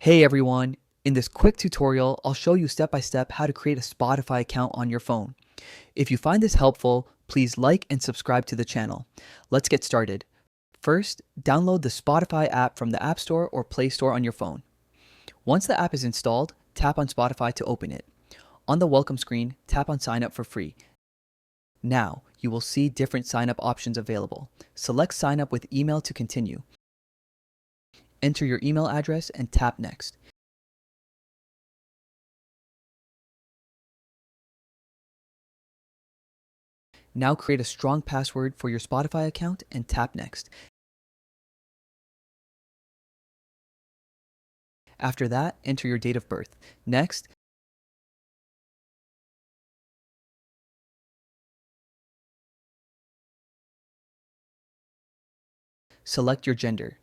Hey everyone, in this quick tutorial, I'll show you step by step how to create a Spotify account on your phone. If you find this helpful, please like and subscribe to the channel. Let's get started. First, download the Spotify app from the App Store or Play Store on your phone. Once the app is installed, tap on Spotify to open it. On the welcome screen, tap on Sign Up for free. Now, you will see different sign up options available. Select Sign Up with email to continue. Enter your email address and tap Next. Now create a strong password for your Spotify account and tap Next. After that, enter your date of birth. Next, select your gender.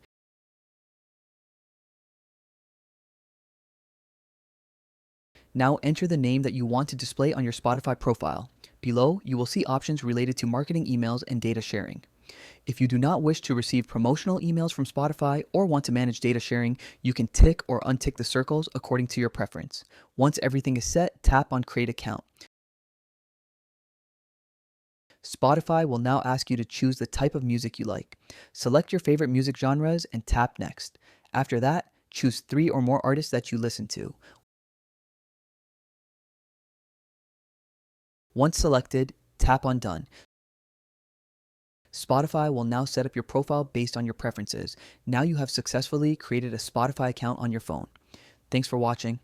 Now enter the name that you want to display on your Spotify profile. Below, you will see options related to marketing emails and data sharing. If you do not wish to receive promotional emails from Spotify or want to manage data sharing, you can tick or untick the circles according to your preference. Once everything is set, tap on Create Account. Spotify will now ask you to choose the type of music you like. Select your favorite music genres and tap Next. After that, choose 3 or more artists that you listen to. Once selected, tap on Done. Spotify will now set up your profile based on your preferences. Now you have successfully created a Spotify account on your phone. Thanks for watching.